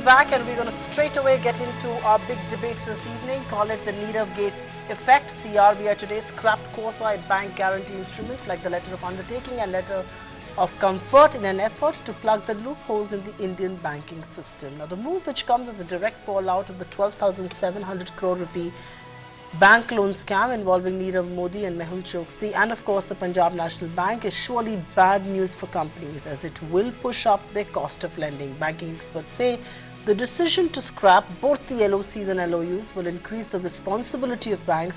back and we're going to straight away get into our big debate this evening. Call it the Nirav Gates effect. The RBI today scrapped quasi-bank guarantee instruments like the letter of undertaking and letter of comfort in an effort to plug the loopholes in the Indian banking system. Now, the move, which comes as a direct fallout of the 12,700 crore rupee bank loan scam involving Nirav Modi and Mehul Choksi and of course the Punjab National Bank, is surely bad news for companies as it will push up their cost of lending. Banking experts say the decision to scrap both the LoCs and LoUs will increase the responsibility of banks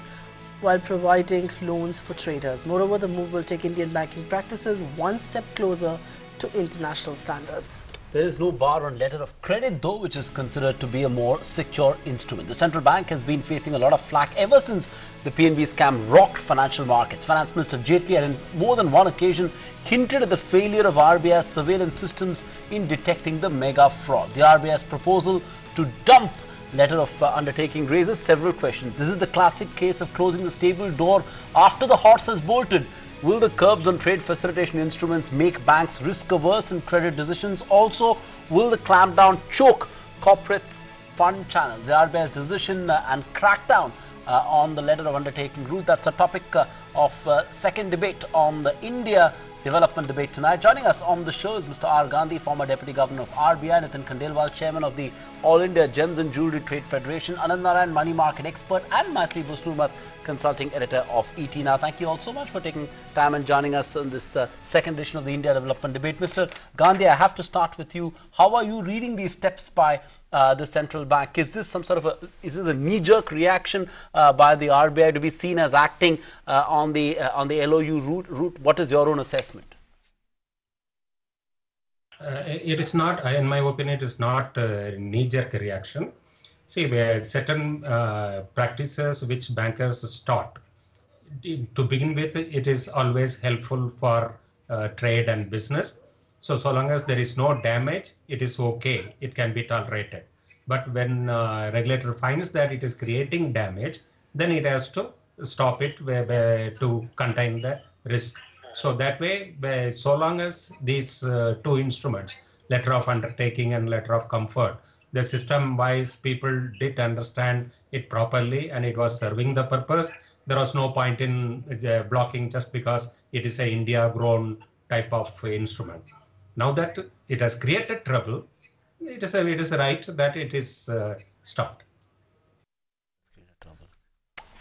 while providing loans for traders. Moreover, the move will take Indian banking practices one step closer to international standards. There is no bar on letter of credit though, which is considered to be a more secure instrument. The central bank has been facing a lot of flack ever since the PNB scam rocked financial markets. Finance Minister Jaitley had on more than one occasion hinted at the failure of RBI's surveillance systems in detecting the mega fraud. The RBI's proposal to dump letter of undertaking raises several questions. This is the classic case of closing the stable door after the horse has bolted. Will the curbs on trade facilitation instruments make banks risk-averse in credit decisions? Also, will the clampdown choke corporates' fund channels? The RBI's decision and crackdown on the letter of undertaking route, that's a topic of second debate on the India development debate tonight. Joining us on the show is Mr. R. Gandhi, former Deputy Governor of RBI, Nitin Khandelwal, Chairman of the All India Gems and Jewellery Trade Federation, Anand Narayan, Money Market Expert, and Maithili Buslumat, Consulting Editor of ET. Now, thank you all so much for taking time and joining us in this second edition of the India Development Debate. Mr. Gandhi, I have to start with you. How are you reading these steps by the central bank? Is this some sort of a knee-jerk reaction by the RBI to be seen as acting on the LOU route? What is your own assessment? It is not, in my opinion, it is not a knee-jerk reaction. See, there are certain practices which bankers start. To begin with, it is always helpful for trade and business. So long as there is no damage, it is okay. It can be tolerated. But when regulator finds that it is creating damage, then it has to stop it to contain the risk. So that way, so long as these two instruments, letter of undertaking and letter of comfort, the system-wise people did understand it properly and it was serving the purpose, there was no point in blocking just because it is a India-grown type of instrument. Now that it has created trouble, it is right that it is stopped.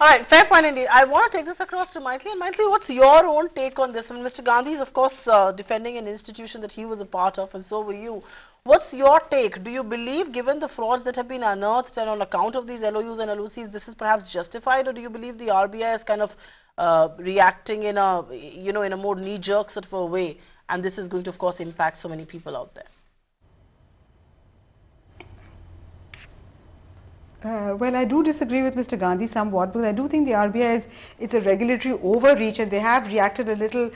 All right, fair point indeed. I want to take this across to Maithili. And Maithili, what's your own take on this? I mean, Mr. Gandhi is, of course, defending an institution that he was a part of, and so were you. What's your take? Do you believe, given the frauds that have been unearthed and on account of these LOUs and LOCs, this is perhaps justified, or do you believe the RBI is kind of reacting in a, in a more knee-jerk sort of a way, and this is going to, of course, impact so many people out there? Well, I do disagree with Mr. Gandhi somewhat, because I do think the RBI it's a regulatory overreach, and they have reacted a little,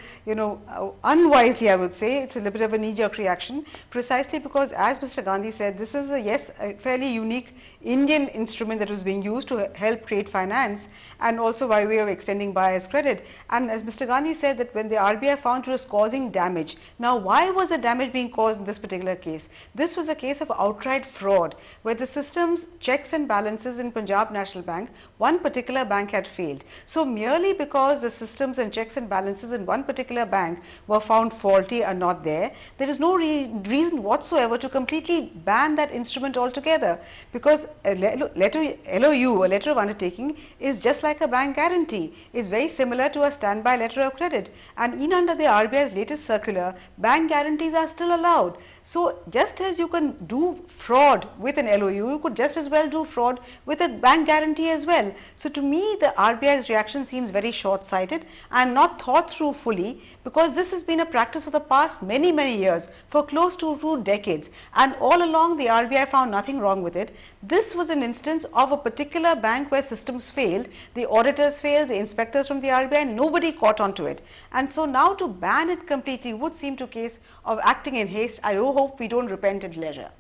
unwisely, I would say. It's a little bit of a knee-jerk reaction, precisely because, as Mr. Gandhi said, this is a fairly unique Indian instrument that was being used to help trade finance and also by way of extending buyer's credit. And as Mr. Gandhi said, that when the RBI found it was causing damage. Now, why was the damage being caused in this particular case? This was a case of outright fraud, where the system's checks and balances in Punjab National Bank, one particular bank had failed. So merely because the systems and checks and balances in one particular bank were found faulty or not there is no reason whatsoever to completely ban that instrument altogether, because a LOU, a letter of undertaking, is just like a bank guarantee. It's very similar to a standby letter of credit, and even under the RBI's latest circular, bank guarantees are still allowed. So just as you can do fraud with an LOU, you could just as well do fraud with a bank guarantee as well. So to me, the RBI's reaction seems very short-sighted and not thought through fully, because this has been a practice of the past many years, for close to 2 decades, and all along the RBI found nothing wrong with it. This was an instance of a particular bank where systems failed, the auditors failed, the inspectors from the RBI, nobody caught on to it. And so now to ban it completely would seem to a case of acting in haste. I do hope we don't repent at leisure.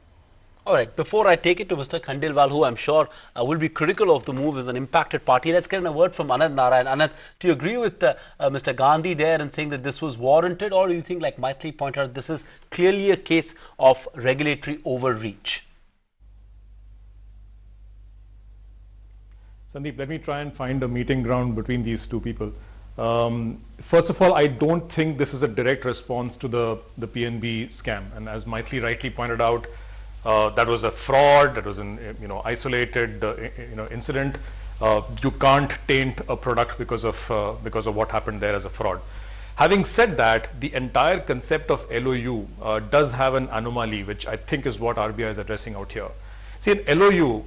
All right, before I take it to Mr. Khandelwal, who I'm sure will be critical of the move as an impacted party, let's get a word from Anand Narayan. Anand, do you agree with Mr. Gandhi there in saying that this was warranted, or do you think, like Maithili pointed out, this is clearly a case of regulatory overreach? Sandeep, let me try and find a meeting ground between these two people. First of all, I don't think this is a direct response to the PNB scam. And as Maithili rightly pointed out, that was a fraud, that was an isolated incident. You can't taint a product because of what happened there as a fraud. Having said that, the entire concept of LOU does have an anomaly, which I think is what RBI is addressing out here. See, an LOU,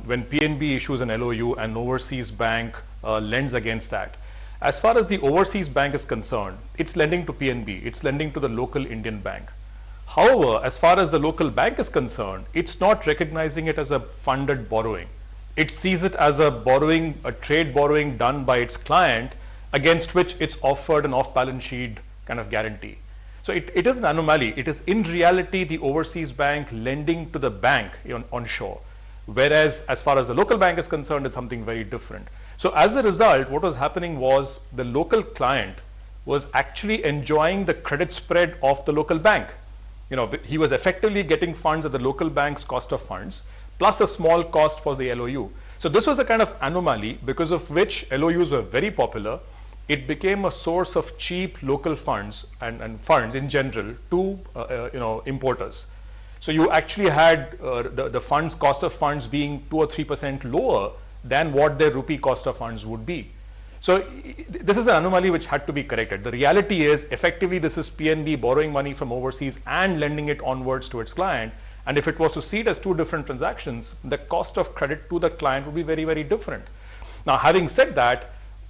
when PNB issues an LOU, an overseas bank lends against that. As far as the overseas bank is concerned, it's lending to PNB, it's lending to the local Indian bank. However, as far as the local bank is concerned, it's not recognizing it as a funded borrowing. It sees it as a borrowing, a trade borrowing done by its client, against which it's offered an off-balance sheet kind of guarantee. So it is an anomaly. It is in reality the overseas bank lending to the bank onshore, whereas as far as the local bank is concerned, it's something very different. So as a result, what was happening was the local client was actually enjoying the credit spread of the local bank. He was effectively getting funds at the local bank's cost of funds, plus a small cost for the LOU. So this was a kind of anomaly because of which LOUs were very popular. It became a source of cheap local funds and funds in general to importers. So you actually had the funds, cost of funds being 2 or 3% lower than what their rupee cost of funds would be. So this is an anomaly which had to be corrected. The reality is effectively this is PNB borrowing money from overseas and lending it onwards to its client. And if it was to see it as two different transactions, the cost of credit to the client would be very, very different. Now, having said that,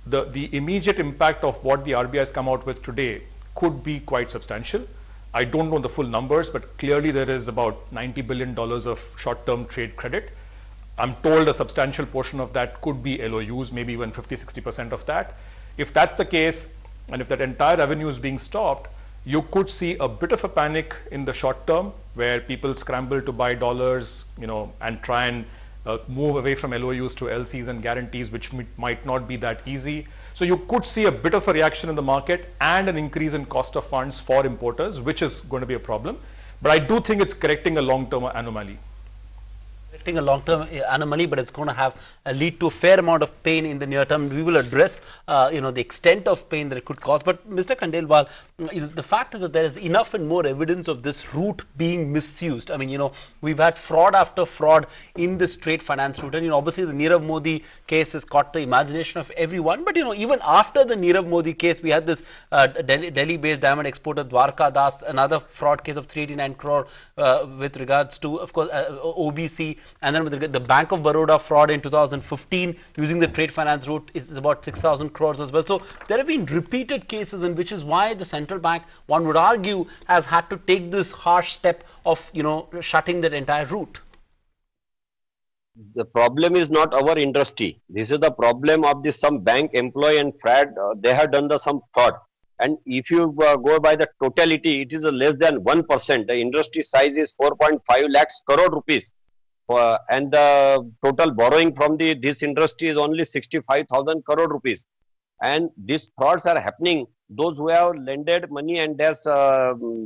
the immediate impact of what the RBI has come out with today could be quite substantial. I don't know the full numbers, but clearly there is about $90 billion of short-term trade credit. I'm told a substantial portion of that could be LOUs, maybe even 50-60% of that. If that's the case, and if that entire revenue is being stopped, you could see a bit of a panic in the short term where people scramble to buy dollars, and try and move away from LOUs to LCs and guarantees, which might not be that easy. So you could see a bit of a reaction in the market and an increase in cost of funds for importers, which is going to be a problem. But I do think it's correcting a long-term anomaly. Correcting a long-term anomaly, but it's going to lead to a fair amount of pain in the near term. We will address the extent of pain that it could cause. But Mr. Khandelwal, the fact is that there is enough and more evidence of this route being misused. I mean, we've had fraud after fraud in this trade finance route, and obviously the Nirav Modi case has caught the imagination of everyone. But even after the Nirav Modi case, we had this Delhi-based diamond exporter Dwarka Das, another fraud case of 389 crore with regards to, of course, OBC. And then with the Bank of Baroda fraud in 2015 using the trade finance route is about 6,000 crores as well. So there have been repeated cases, and which is why the central bank, one would argue, has had to take this harsh step of shutting that entire route. The problem is not our industry. This is the problem of some bank employee and fraud. They have done some fraud. And if you go by the totality, it is less than 1%. The industry size is 4.5 lakhs crore rupees. And the total borrowing from this industry is only 65,000 crore rupees. And these frauds are happening. Those who have lended money and their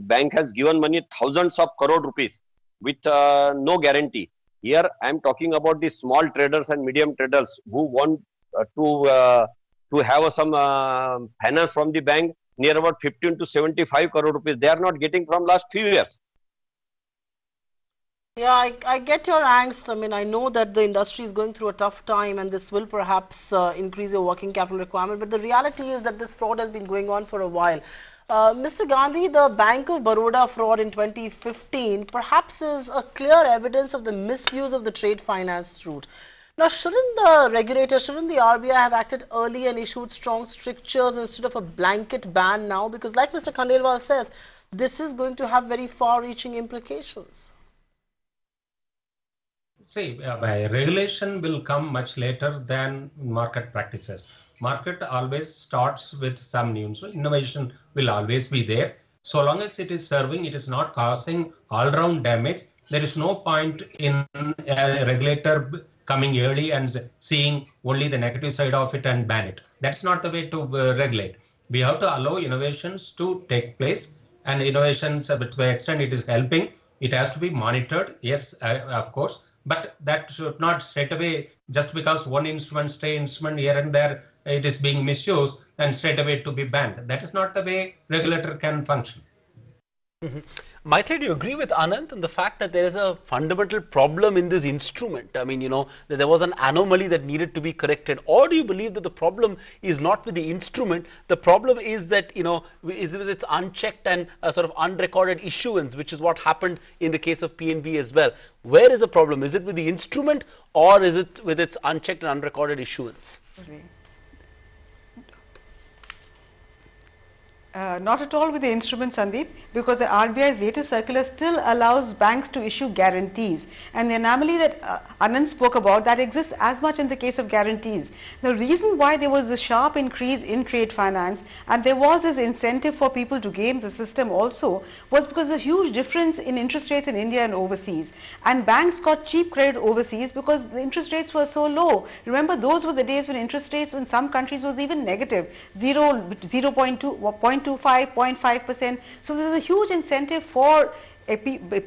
bank has given money thousands of crore rupees with no guarantee. Here I am talking about the small traders and medium traders who want to have some finance from the bank near about 15 to 75 crore rupees. They are not getting from last few years. Yeah, I get your angst. I mean, I know that the industry is going through a tough time and this will perhaps increase your working capital requirement. But the reality is that this fraud has been going on for a while. Mr. Gandhi, the Bank of Baroda fraud in 2015 perhaps is a clear evidence of the misuse of the trade finance route. Now, shouldn't the regulator, shouldn't the RBI have acted early and issued strong strictures instead of a blanket ban now? Because like Mr. Khandelwal says, this is going to have very far-reaching implications. See, regulation will come much later than market practices. Market always starts with some news. So innovation will always be there. So long as it is serving, it is not causing all-round damage. There is no point in a regulator coming early and seeing only the negative side of it and ban it. That's not the way to regulate. We have to allow innovations to take place, and innovations, to the extent it is helping, it has to be monitored. Yes, of course. But that should not straight away, just because one instrument, stray instrument here and there, it is being misused, and straight away to be banned. That is not the way regulator can function. Maitri, do you agree with Anand on the fact that there is a fundamental problem in this instrument? I mean, that there was an anomaly that needed to be corrected. Or do you believe that the problem is not with the instrument? The problem is that, is with its unchecked and sort of unrecorded issuance, which is what happened in the case of PNB as well. Where is the problem? Is it with the instrument or is it with its unchecked and unrecorded issuance? Not at all with the instrument, Sandeep, because the RBI's latest circular still allows banks to issue guarantees. And the anomaly that Anand spoke about, that exists as much in the case of guarantees. The reason why there was a sharp increase in trade finance and there was this incentive for people to game the system also was because of the huge difference in interest rates in India and overseas. And banks got cheap credit overseas because the interest rates were so low. Remember, those were the days when interest rates in some countries was even negative, 0.25, 0.5%. So there is a huge incentive for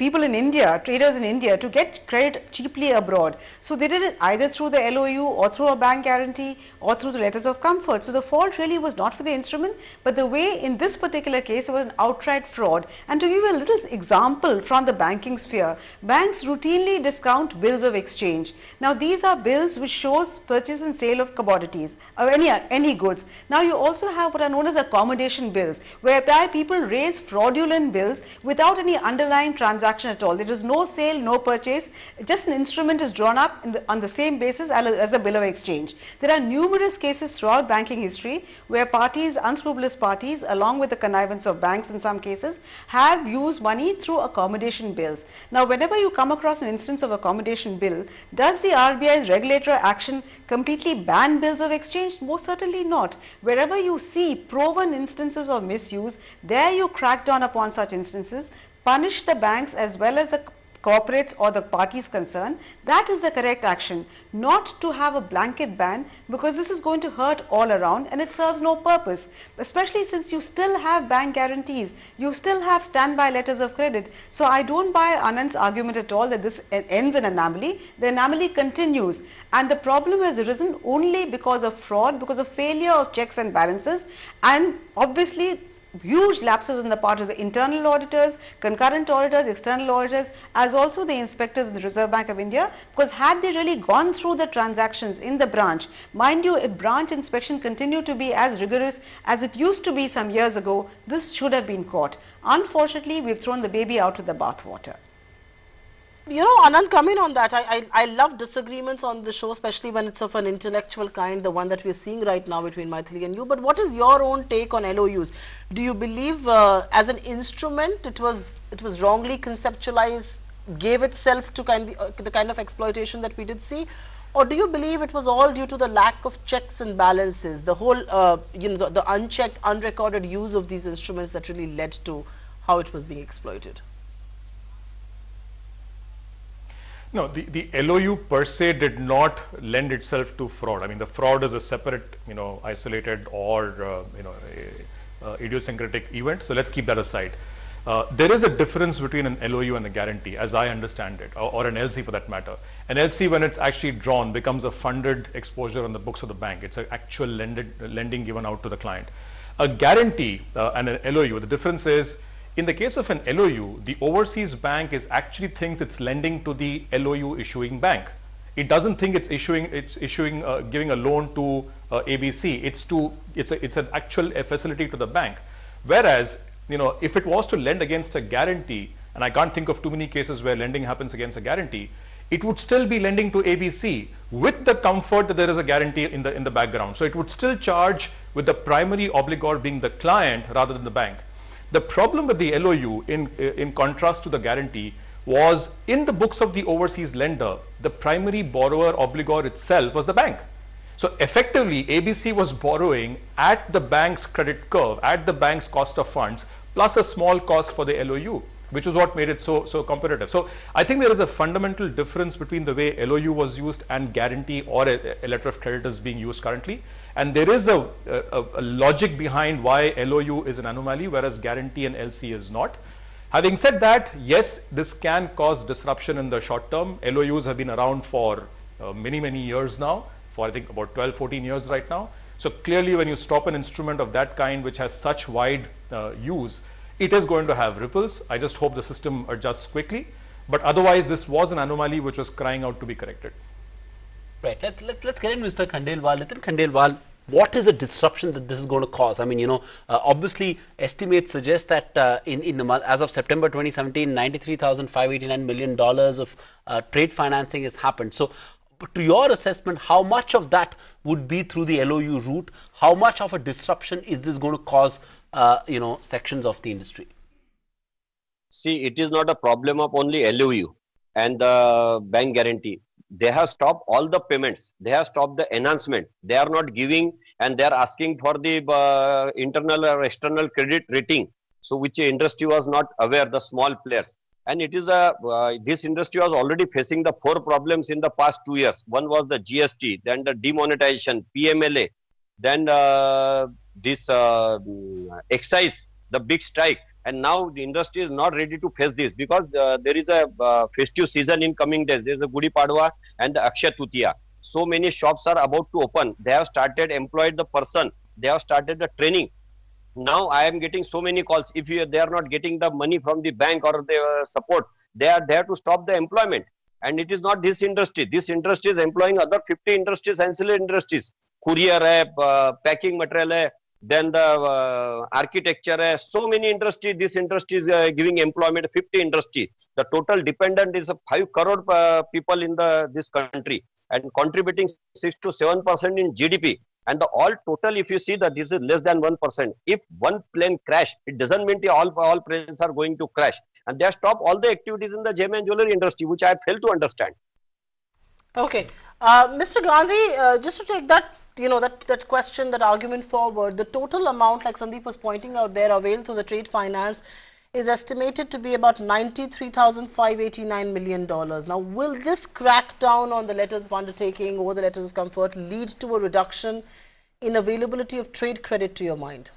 people in India, traders in India, to get credit cheaply abroad. So they did it either through the LOU or through a bank guarantee or through the letters of comfort. So the fault really was not for the instrument, but the way in this particular case it was an outright fraud. And to give you a little example from the banking sphere, banks routinely discount bills of exchange. Now these are bills which shows purchase and sale of commodities or any goods. Now you also have what are known as accommodation bills, whereby people raise fraudulent bills without any underlying transaction at all. There is no sale, no purchase, just an instrument is drawn up on the same basis as a bill of exchange. There are numerous cases throughout banking history where parties, unscrupulous parties, along with the connivance of banks in some cases, have used money through accommodation bills. Now whenever you come across an instance of accommodation bill, does the RBI's regulatory action completely ban bills of exchange? Most certainly not. Wherever you see proven instances of misuse, there you crack down upon such instances, punish the banks as well as the corporates or the parties concerned. That is the correct action, not to have a blanket ban, because this is going to hurt all around and it serves no purpose, especially since you still have bank guarantees, you still have standby letters of credit. So I don't buy Anand's argument at all that this ends an anomaly. The anomaly continues, and the problem has arisen only because of fraud, because of failure of checks and balances, and obviously huge lapses on the part of the internal auditors, concurrent auditors, external auditors, as also the inspectors in the Reserve Bank of India, because had they really gone through the transactions in the branch, mind you, if branch inspection continued to be as rigorous as it used to be some years ago, this should have been caught. Unfortunately, we've thrown the baby out with the bathwater. Anand, come in on that. I love disagreements on the show, especially when it's of an intellectual kind, the one that we're seeing right now between Maithili and you. But what is your own take on LOUs? Do you believe as an instrument it was wrongly conceptualized, gave itself to the kind of exploitation that we did see? Or do you believe it was all due to the lack of checks and balances, the whole, the unchecked, unrecorded use of these instruments that really led to how it was being exploited? No, the LOU per se did not lend itself to fraud. I mean, the fraud is a separate, isolated or, idiosyncratic event. So let's keep that aside. There is a difference between an LOU and a guarantee, as I understand it, or an LC for that matter. An LC, when it's actually drawn, becomes a funded exposure on the books of the bank. It's an actual lending given out to the client. A guarantee and an LOU, the difference is, in the case of an LOU, the overseas bank actually thinks it's lending to the LOU issuing bank. It doesn't think it's giving a loan to ABC. It's an actual facility to the bank. Whereas, if it was to lend against a guarantee, and I can't think of too many cases where lending happens against a guarantee, it would still be lending to ABC with the comfort that there is a guarantee in the background. So it would still charge with the primary obligor being the client rather than the bank. The problem with the LOU, in contrast to the guarantee, was in the books of the overseas lender, the primary borrower obligor itself was the bank. So effectively, ABC was borrowing at the bank's credit curve, at the bank's cost of funds, plus a small cost for the LOU, which is what made it so competitive. So I think there is a fundamental difference between the way LOU was used and guarantee or a letter of credit is being used currently. And there is a logic behind why LOU is an anomaly, whereas guarantee and LC is not. Having said that, yes, this can cause disruption in the short term. LoUs have been around for many years now, for I think about 12-14 years right now. So clearly when you stop an instrument of that kind which has such wide use, it is going to have ripples. I just hope the system adjusts quickly. But otherwise, this was an anomaly which was crying out to be corrected. Right. Let's get in Mr. Khandelwal. Nitin Khandelwal, what is the disruption that this is going to cause? I mean, obviously estimates suggest that in the month, as of September 2017, $93,589 million of trade financing has happened. So, to your assessment, how much of that would be through the LOU route? How much of a disruption is this going to cause, sections of the industry? See, it is not a problem of only LOU and the bank guarantee. They have stopped all the payments. They have stopped the enhancement. They are not giving, and they are asking for the internal or external credit rating. So, which industry was not aware, the small players. And it is this industry was already facing the 4 problems in the past 2 years. One was the GST, then the demonetization, PMLA, then this excise, the big strike. And now the industry is not ready to face this because there is a festive season in coming days. There is a Gudi Padwa and the Akshaya Tritiya. So many shops are about to open. They have started employed the person. They have started the training. Now I am getting so many calls. If they are not getting the money from the bank or the support, they are there to stop the employment. And it is not this industry. This industry is employing other 50 industries, ancillary industries. Courier, packing material, then the architecture, so many industries. This industry is giving employment, 50 industry. The total dependent is 5 crore people in this country and contributing 6 to 7% in GDP. And the all total, if you see that this is less than 1%. If one plane crash, it doesn't mean all planes are going to crash. And they have stopped all the activities in the gem and jewelry industry, which I fail to understand. Okay, Mr. Gandhi, just to take that, that question, that argument forward, the total amount, like Sandeep was pointing out there, availed through the trade finance is estimated to be about $93,589 million. Now, will this crackdown on the letters of undertaking or the letters of comfort lead to a reduction in availability of trade credit, to your mind?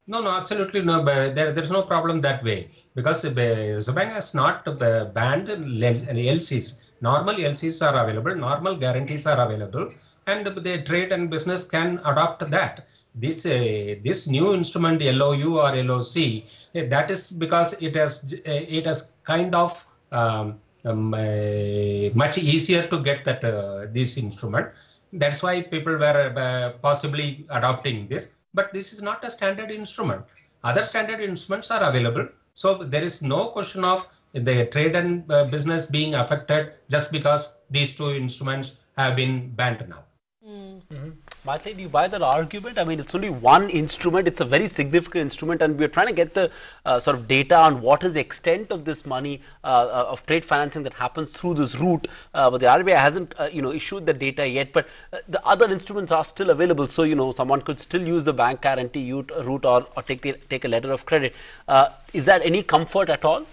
No, absolutely no. There's no problem that way because the Reserve Bank has not banned LCs. Normal LCs are available, normal guarantees are available, and the trade and business can adopt that. This new instrument, LOU or LOC, that is because it has kind of much easier to get that this instrument. That's why people were possibly adopting this. But this is not a standard instrument. Other standard instruments are available. So there is no question of the trade and business being affected just because these 2 instruments have been banned now. Maitli, do you buy that argument? I mean, it's only one instrument. It's a very significant instrument, and we're trying to get the sort of data on what is the extent of this money of trade financing that happens through this route. But the RBI hasn't, issued the data yet. But the other instruments are still available. So, someone could still use the bank guarantee route or take a letter of credit. Is that any comfort at all?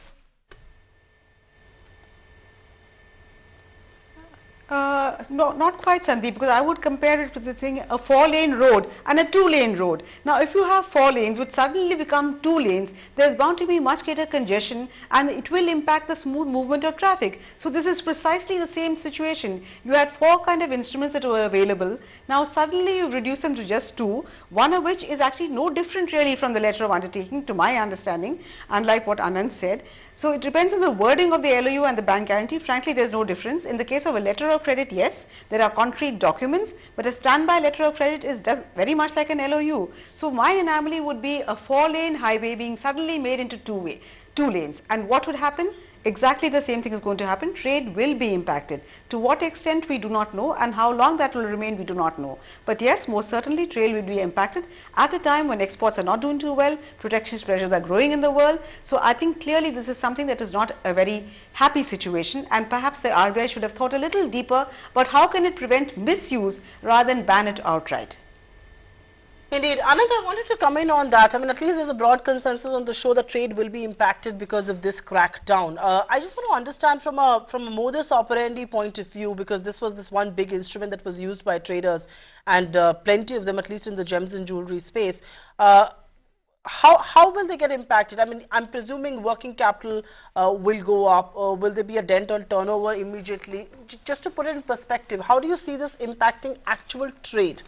No, not quite, Sandeep, because I would compare it to the thing, a 4-lane road and a 2-lane road. Now, if you have 4 lanes which suddenly become 2 lanes, there's bound to be much greater congestion and it will impact the smooth movement of traffic. So, this is precisely the same situation. You had 4 kind of instruments that were available. Now, suddenly you reduce them to just 2, one of which is actually no different really from the letter of undertaking, to my understanding, unlike what Anand said. So, it depends on the wording of the LOU and the bank guarantee. Frankly, there's no difference. In the case of a letter of credit, yes, there are concrete documents, but a standby letter of credit is very much like an LOU. So, my anomaly would be a 4-lane highway being suddenly made into 2 lanes. And what would happen? Exactly the same thing is going to happen. Trade will be impacted. To what extent, we do not know, and how long that will remain, we do not know. But yes, most certainly trade will be impacted at a time when exports are not doing too well, protectionist pressures are growing in the world. So I think clearly this is something that is not a very happy situation, and perhaps the RBI should have thought a little deeper about how can it prevent misuse rather than ban it outright. Indeed. Anand, I wanted to come in on that. I mean, at least there's a broad consensus on the show that trade will be impacted because of this crackdown. I just want to understand from a modus operandi point of view, because this was this one big instrument that was used by traders and plenty of them, at least in the gems and jewelry space. how will they get impacted? I mean, I'm presuming working capital will go up, or will there be a dent on turnover immediately? Just to put it in perspective, how do you see this impacting actual trade?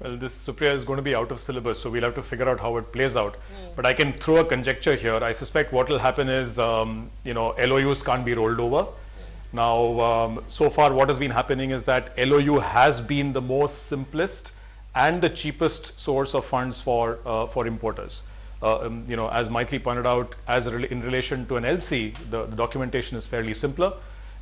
Well, this Supriya is going to be out of syllabus, so we'll have to figure out how it plays out. But I can throw a conjecture here. I suspect what will happen is, LOUs can't be rolled over. Now, so far what has been happening is that LOU has been the most simplest and the cheapest source of funds for importers. As Maithili pointed out, in relation to an LC, the documentation is fairly simpler.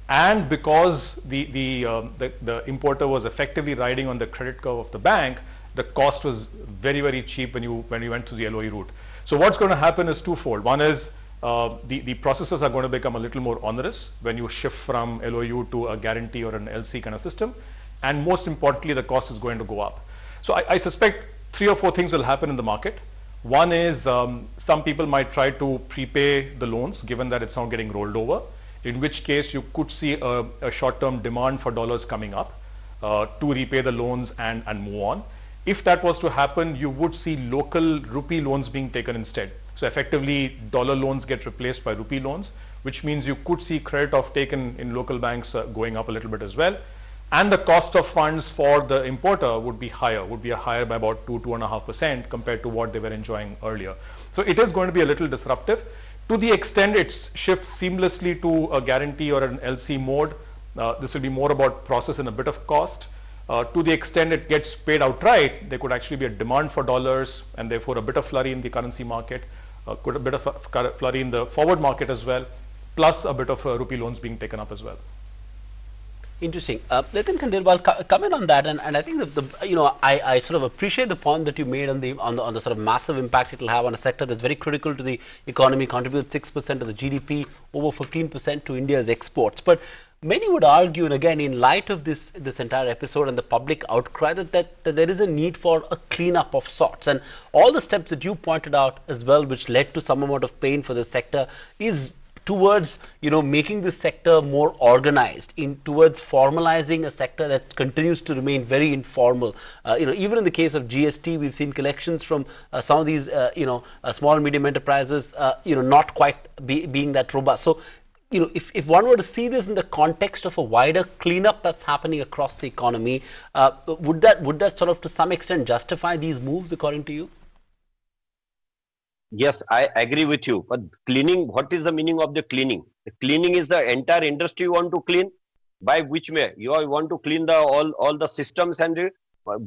And because the importer was effectively riding on the credit curve of the bank, the cost was very, very cheap when you went through the LOE route. So what's going to happen is twofold. One is the processes are going to become a little more onerous when you shift from LOU to a guarantee or an LC kind of system. And most importantly, the cost is going to go up. So I suspect 3 or 4 things will happen in the market. One is some people might try to prepay the loans, given that it's not getting rolled over, in which case you could see a short-term demand for dollars coming up to repay the loans and move on. If that was to happen, you would see local rupee loans being taken instead. So effectively, dollar loans get replaced by rupee loans, which means you could see credit offtake in local banks going up a little bit as well. And the cost of funds for the importer would be higher by about 2–2.5% compared to what they were enjoying earlier. So it is going to be a little disruptive. To the extent it shifts seamlessly to a guarantee or an LC mode, this will be more about process and a bit of cost. To the extent it gets paid outright, there could actually be a demand for dollars and therefore a bit of flurry in the currency market, a bit of a flurry in the forward market as well, plus a bit of rupee loans being taken up as well. Interesting. Nitin Khandelwal, comment on that, and I think that I sort of appreciate the point that you made on the sort of massive impact it will have on a sector that's very critical to the economy, contributes 6% of the GDP, over 15% to India's exports. But many would argue, and again, in light of this entire episode and the public outcry, that there is a need for a cleanup of sorts, and all the steps that you pointed out as well, which led to some amount of pain for the sector, is towards making this sector more organized, towards formalizing a sector that continues to remain very informal. Even in the case of GST, we've seen collections from some of these small and medium enterprises not quite being that robust. So if one were to see this in the context of a wider cleanup that's happening across the economy, would that sort of to some extent justify these moves according to you? Yes, I agree with you. But cleaning, what is the meaning of the cleaning? The cleaning is the entire industry you want to clean. By which way? You want to clean all the systems, and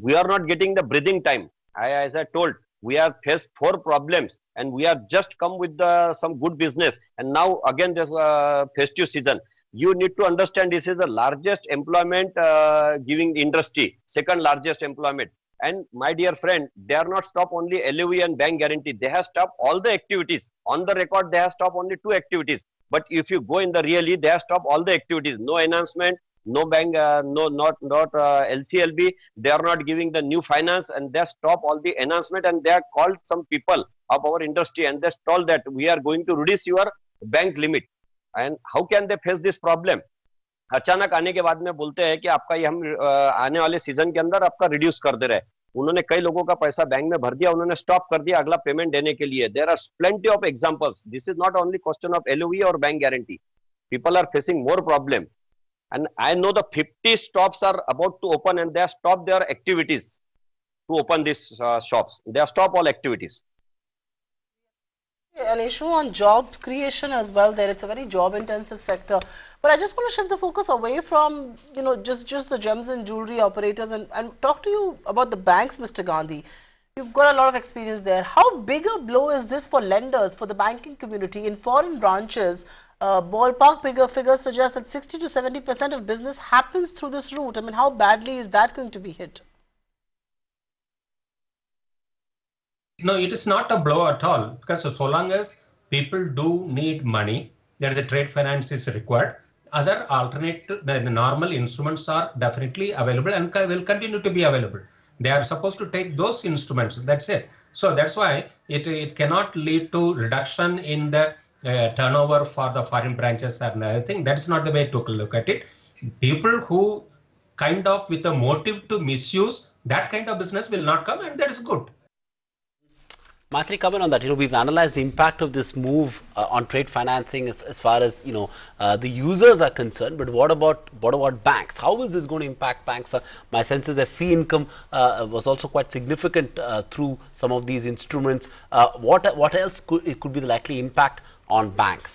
we are not getting the breathing time. As I told, we have faced 4 problems and we have just come with some good business. And now again the festive season. You need to understand this is the largest employment giving industry, second largest employment. And my dear friend, they are not stopped only LOE and bank guarantee. They have stopped all the activities. On the record, they have stopped only 2 activities. But if you go in the really, they have stopped all the activities. No enhancement, no bank, not LCLB. They are not giving the new finance, and they have stopped all the enhancement. And they have called some people of our industry and they told that we are going to reduce your bank limit. And how can they face this problem? अचानक आने के बाद में बोलते हैं कि आपका ये हम आने वाले सीजन के अंदर आपका रिड्यूस कर दे रहे हैं. उन्होंने कई लोगों का पैसा बैंक में भर दिया, उन्होंने स्टॉप कर दिया अगला पेमेंट देने के लिए. There are plenty of examples. This is not only question of LOE और bank guarantee. People are facing more problem, and I know the 50 shops are about to open and they have stopped their activities to open these shops. They have stopped all activities. An issue on job creation as well there. It's a very job intensive sector, but I just want to shift the focus away from just the gems and jewelry operators and talk to you about the banks, Mr. Gandhi. You've got a lot of experience there. How big a blow is this for lenders, for the banking community in foreign branches? Ballpark figures suggest that 60 to 70% of business happens through this route. I mean, how badly is that going to be hit? No, it is not a blow at all, because so long as people do need money, there is a trade finance is required. Other alternate, the normal instruments are definitely available and will continue to be available. They are supposed to take those instruments, that's it. So that's why it cannot lead to reduction in the turnover for the foreign branches and everything. That's not the way to look at it. People who kind of with a motive to misuse That kind of business will not come, and that is good. Maitri, comment on that. We've analyzed the impact of this move on trade financing as far as the users are concerned. But what about banks? How is this going to impact banks? My sense is that fee income was also quite significant through some of these instruments. What else could be the likely impact on banks?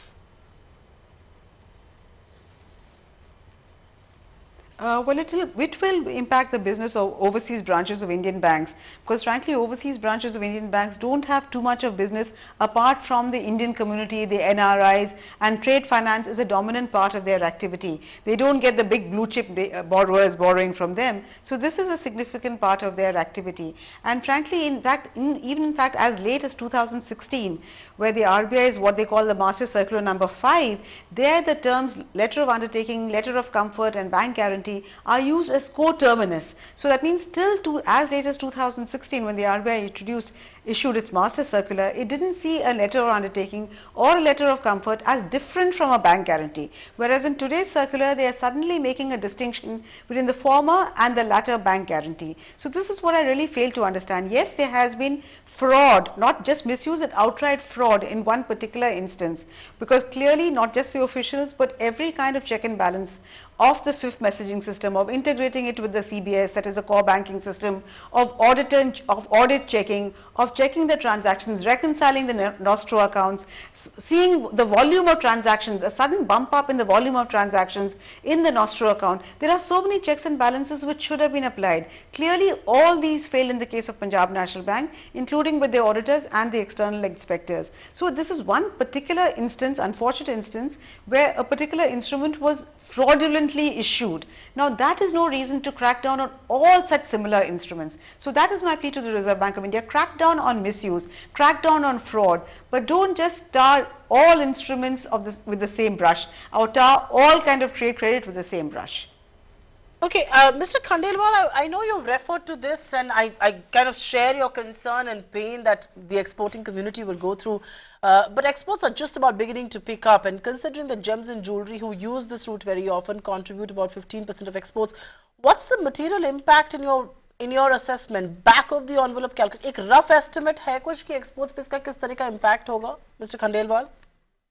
Well, it will impact the business of overseas branches of Indian banks, because frankly overseas branches of Indian banks don't have too much of business apart from the Indian community, the NRIs, and trade finance is a dominant part of their activity. They don't get the big blue chip borrowers borrowing from them. So this is a significant part of their activity. And frankly, in fact, as late as 2016, where the RBI is what they call the Master Circular number 5, there the terms letter of undertaking, letter of comfort and bank guarantee are used as coterminous. So that means till as late as 2016, when the RBI issued its Master Circular, it didn't see a letter of undertaking or a letter of comfort as different from a bank guarantee. Whereas in today's circular, they are suddenly making a distinction between the former and the latter bank guarantee. So this is what I really fail to understand. Yes, there has been fraud, not just misuse and outright fraud in one particular instance, because clearly not just the officials but every kind of check and balance of the SWIFT messaging system, of integrating it with the CBS, that is a core banking system, of audit checking, of checking the transactions, reconciling the nostro accounts, seeing the volume of transactions, a sudden bump up in the volume of transactions in the nostro account. There are so many checks and balances which should have been applied. Clearly all these failed in the case of Punjab National Bank, including with the auditors and the external inspectors. So this is one particular instance, unfortunate instance, where a particular instrument was fraudulently issued. Now that is no reason to crack down on all such similar instruments. So that is my plea to the Reserve Bank of India. Crack down on misuse, crack down on fraud, but don't just tar all instruments with the same brush, or tar all kind of trade credit with the same brush. Okay, Mr. Khandelwal, I know you've referred to this, and I kind of share your concern and pain that the exporting community will go through. But exports are just about beginning to pick up, and considering that gems and jewelry, who use this route very often, contribute about 15% of exports, what's the material impact in your assessment? Back of the envelope calculation, एक rough estimate है कुछ कि exports पे इसका किस तरह का impact होगा, Mr. Khandelwal?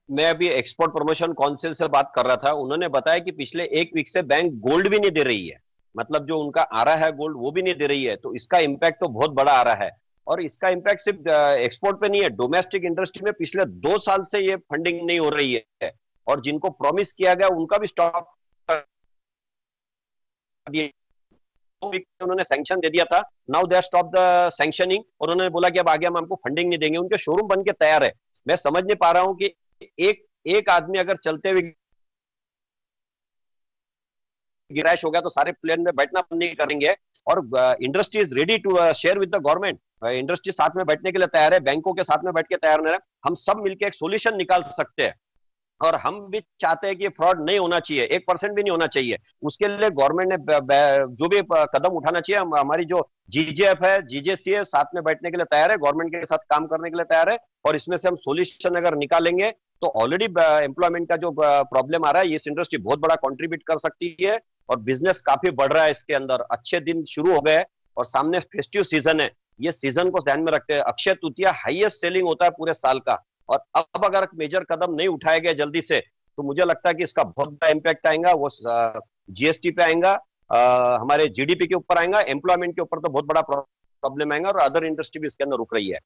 मैं अभी एक्सपोर्ट प्रमोशन काउंसिल से बात कर रहा था, उन्होंने बताया कि पिछले एक वीक से बैंक गोल्ड भी नहीं दे रही है, मतलब जो उनका आ रहा है गोल्ड वो भी नहीं दे रही है, तो इसका इम्पैक्ट तो बहुत बड़ा आ रहा है। और इसका इम्पैक्ट सिर्फ एक्सपोर्ट पे नहीं है, डोमेस्टिक इंडस्ट्री में पिछले 2 साल से ये फंडिंग नहीं हो रही है, और जिनको प्रॉमिस किया गया उनका भी स्टॉप उन्होंने सैंक्शन दे दिया था, now they stop the sanctioning, और उन्होंने बोला कि अब आगे हम हमको फंडिंग नहीं देंगे। उनके शोरूम बन के तैयार है। मैं समझ नहीं पा रहा हूं कि एक आदमी अगर चलते हुए क्रैश हो गया तो सारे प्लेन में बैठना नहीं करेंगे, और industry is ready to share with the government. Industry साथ में बैठने के लिए तैयार है, बैंकों के साथ में बैठ के तैयार नहीं है, हम सब मिलकर एक सोल्यूशन निकाल सकते हैं। और हम भी चाहते हैं कि फ्रॉड नहीं होना चाहिए, 1% भी नहीं होना चाहिए। उसके लिए गवर्नमेंट ने जो भी कदम उठाना चाहिए, हमारी जो जीजेएफ है, जीजेसी है, साथ में बैठने के लिए तैयार है, गवर्नमेंट के साथ काम करने के लिए तैयार है, और इसमें से हम सोल्यूशन अगर निकालेंगे तो ऑलरेडी एम्प्लॉयमेंट का जो प्रॉब्लम आ रहा है, इस इंडस्ट्री बहुत बड़ा कंट्रीब्यूट कर सकती है, और बिजनेस काफी बढ़ रहा है। इसके अंदर अच्छे दिन शुरू हो गए, और सामने फेस्टिव सीजन है, ये सीजन को ध्यान में रखते हैं। अक्षय तृतीया हाईएस्ट सेलिंग होता है पूरे साल का, और अब अगर मेजर कदम नहीं उठाए गए जल्दी से, तो मुझे लगता है कि इसका बहुत बड़ा इंपैक्ट आएगा। वो जीएसटी पे आएगा, हमारे जीडीपी के ऊपर आएगा, एम्प्लॉयमेंट के ऊपर तो बहुत बड़ा प्रॉब्लम आएगा, और अदर इंडस्ट्री भी इसके अंदर रुक रही है।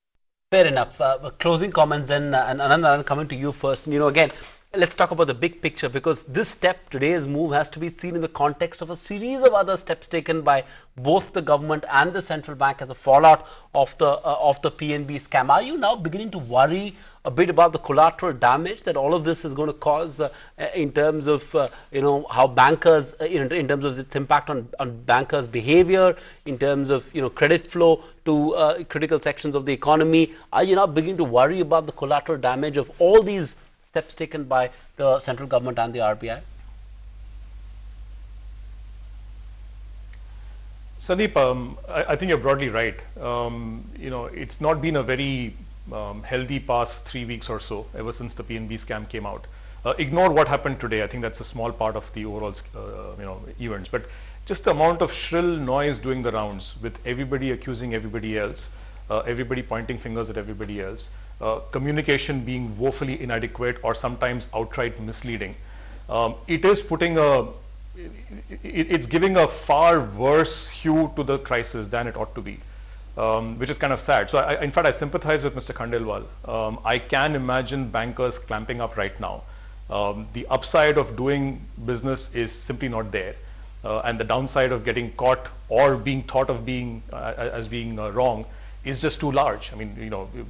Fair enough. Closing comments then, and Anand, coming to you first. Again, let's talk about the big picture, because this step, today's move, has to be seen in the context of a series of other steps taken by both the government and the central bank as a fallout of the PNB scam. Are you now beginning to worry a bit about the collateral damage that all of this is going to cause in terms of how bankers, in terms of its impact on bankers' behavior, in terms of credit flow to critical sections of the economy? Are you now beginning to worry about the collateral damage of all these steps taken by the central government and the RBI? Sandeep, I think you're broadly right. It's not been a very healthy past 3 weeks or so, ever since the PNB scam came out. Ignore what happened today. I think that's a small part of the overall events. But just the amount of shrill noise doing the rounds, with everybody accusing everybody else, everybody pointing fingers at everybody else, communication being woefully inadequate or sometimes outright misleading. It is putting it's giving a far worse hue to the crisis than it ought to be, which is kind of sad. So in fact, I sympathize with Mr. Khandelwal. I can imagine bankers clamping up right now. The upside of doing business is simply not there. And the downside of getting caught or being thought of being as being wrong is just too large. I mean,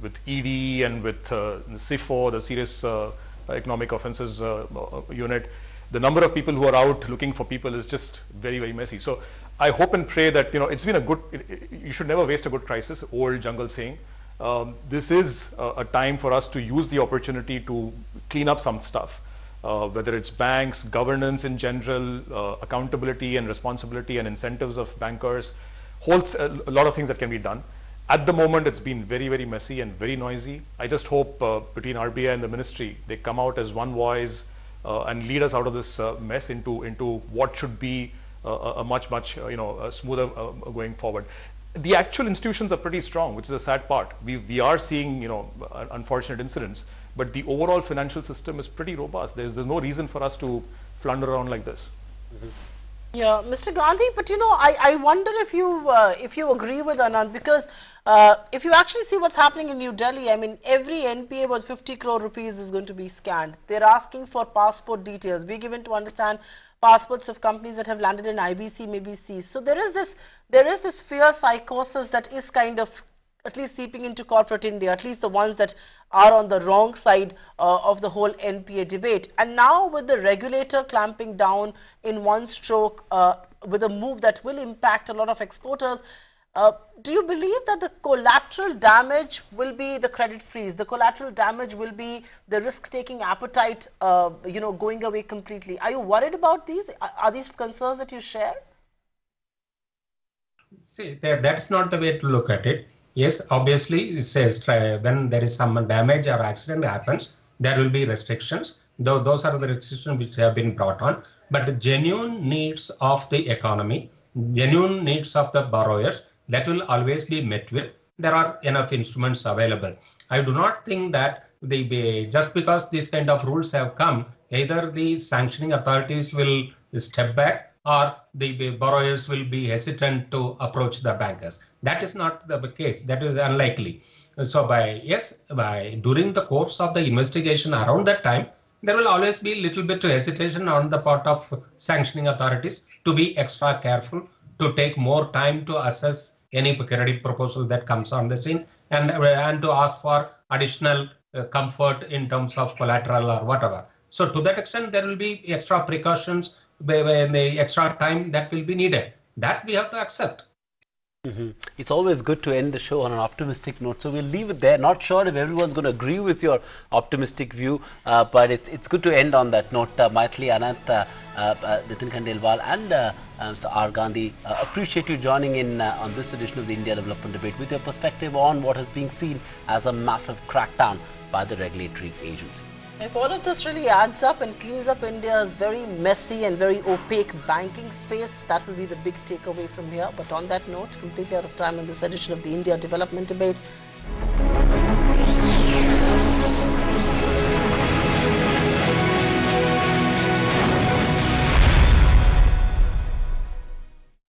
with ED and with SIFO, the Serious Economic Offences Unit, the number of people who are out looking for people is just very, very messy. So I hope and pray that, it's been a good, you should never waste a good crisis, old jungle saying. This is a time for us to use the opportunity to clean up some stuff, whether it's banks, governance in general, accountability and responsibility and incentives of bankers, a lot of things that can be done. At the moment, it's been very, very messy and very noisy. I just hope between RBI and the ministry, they come out as one voice and lead us out of this mess into what should be a much smoother going forward. The actual institutions are pretty strong, which is a sad part. We are seeing unfortunate incidents, but the overall financial system is pretty robust. There's no reason for us to flounder around like this. Yeah, Mr. Gandhi, but I wonder if you agree with Anand, because if you actually see what's happening in New Delhi, I mean, every NPA was 50 crore rupees is going to be scanned. They're asking for passport details. We're given to understand passports of companies that have landed in IBC may be seized. So there is this fear psychosis that is kind of at least seeping into corporate India, at least the ones that are on the wrong side of the whole NPA debate. And now with the regulator clamping down in one stroke with a move that will impact a lot of exporters, do you believe that the collateral damage will be the credit freeze? The collateral damage will be the risk-taking appetite, going away completely. Are you worried about these? Are these concerns that you share? See, that's not the way to look at it. Yes, obviously, it says when there is some damage or accident happens, there will be restrictions. Though those are the restrictions which have been brought on. But the genuine needs of the economy, genuine needs of the borrowers, that will always be met with. There are enough instruments available. I do not think that just because these kind of rules have come, either the sanctioning authorities will step back or the borrowers will be hesitant to approach the bankers. That is not the case. That is unlikely. So during the course of the investigation around that time, there will always be a little bit of hesitation on the part of sanctioning authorities to be extra careful, to take more time to assess any credit proposal that comes on the scene, and to ask for additional comfort in terms of collateral or whatever. So to that extent, there will be extra precautions, the extra time that will be needed. That we have to accept. It's always good to end the show on an optimistic note, so we'll leave it there. Not sure if everyone's going to agree with your optimistic view, but it's good to end on that note. Maithili, Anant, Nitin Khandelwal and Mr. R. Gandhi, appreciate you joining in on this edition of the India Development Debate with your perspective on what is being seen as a massive crackdown by the regulatory agencies. If all of this really adds up and cleans up India's very messy and very opaque banking space, that will be the big takeaway from here. But on that note, completely out of time in this edition of the India Development Debate.